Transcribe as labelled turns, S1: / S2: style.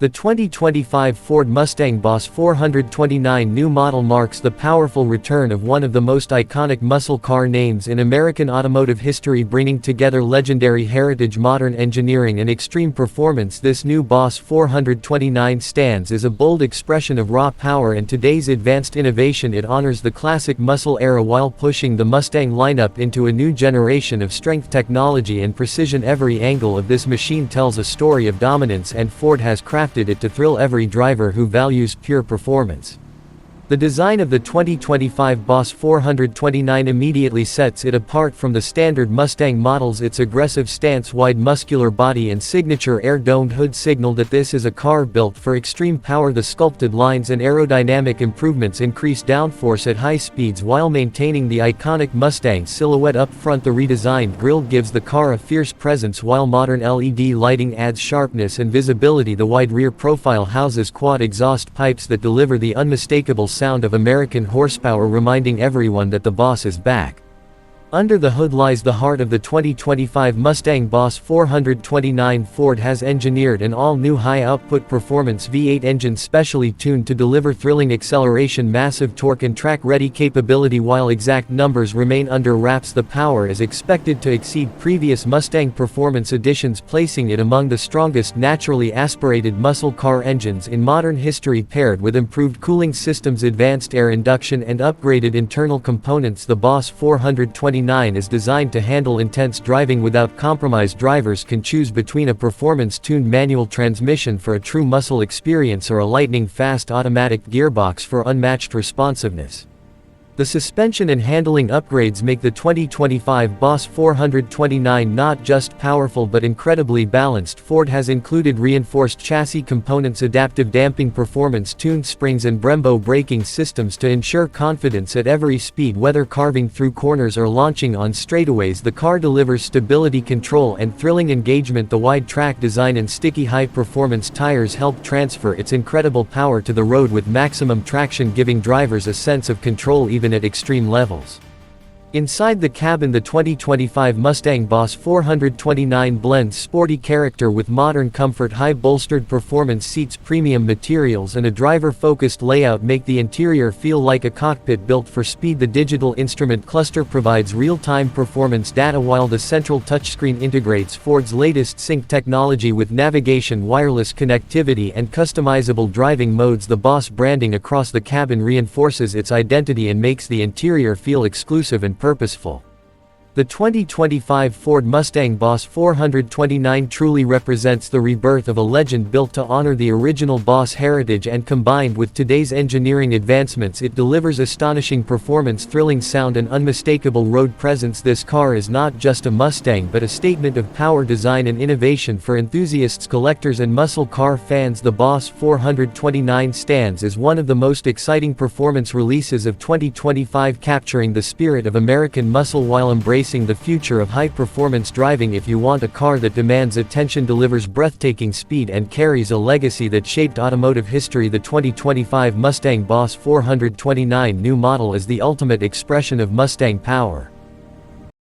S1: The 2025 Ford Mustang Boss 429 new model marks the powerful return of one of the most iconic muscle car names in American automotive history, bringing together legendary heritage, modern engineering and extreme performance. This new Boss 429 stands as a bold expression of raw power and today's advanced innovation. It honors the classic muscle era while pushing the Mustang lineup into a new generation of strength, technology and precision. Every angle of this machine tells a story of dominance, and Ford has crafted it to thrill every driver who values pure performance. The design of the 2025 Boss 429 immediately sets it apart from the standard Mustang models. Its aggressive stance, wide muscular body and signature air-domed hood signal that this is a car built for extreme power. The sculpted lines and aerodynamic improvements increase downforce at high speeds while maintaining the iconic Mustang silhouette up front. The redesigned grille gives the car a fierce presence, while modern LED lighting adds sharpness and visibility. The wide rear profile houses quad exhaust pipes that deliver the unmistakable sound of American horsepower, reminding everyone that the Boss is back. Under the hood lies the heart of the 2025 Mustang Boss 429. Ford has engineered an all-new high-output performance V8 engine specially tuned to deliver thrilling acceleration, massive torque and track-ready capability. While exact numbers remain under wraps, the power is expected to exceed previous Mustang performance editions, placing it among the strongest naturally aspirated muscle car engines in modern history. Paired with improved cooling systems, advanced air induction and upgraded internal components, the Boss 429 is designed to handle intense driving without compromise. Drivers can choose between a performance-tuned manual transmission for a true muscle experience or a lightning-fast automatic gearbox for unmatched responsiveness. The suspension and handling upgrades make the 2025 Boss 429 not just powerful but incredibly balanced. Ford has included reinforced chassis components, adaptive damping, performance-tuned springs and Brembo braking systems to ensure confidence at every speed. Whether carving through corners or launching on straightaways, the car delivers stability, control and thrilling engagement. The wide track design and sticky high-performance tires help transfer its incredible power to the road with maximum traction, giving drivers a sense of control even at extreme levels. Inside the cabin, the 2025 Mustang Boss 429 blends sporty character with modern comfort. High-bolstered performance seats, premium materials and a driver-focused layout make the interior feel like a cockpit built for speed. The digital instrument cluster provides real-time performance data, while the central touchscreen integrates Ford's latest sync technology with navigation, wireless connectivity and customizable driving modes. The Boss branding across the cabin reinforces its identity and makes the interior feel exclusive and purposeful. The 2025 Ford Mustang Boss 429 truly represents the rebirth of a legend, built to honor the original Boss heritage, and combined with today's engineering advancements, it delivers astonishing performance, thrilling sound and unmistakable road presence. This car is not just a Mustang but a statement of power, design and innovation. For enthusiasts, collectors and muscle car fans, the Boss 429 stands as one of the most exciting performance releases of 2025, capturing the spirit of American muscle while embracing the future of high-performance driving. If you want a car that demands attention, delivers breathtaking speed and carries a legacy that shaped automotive history, the 2025 Mustang Boss 429 new model is the ultimate expression of Mustang power.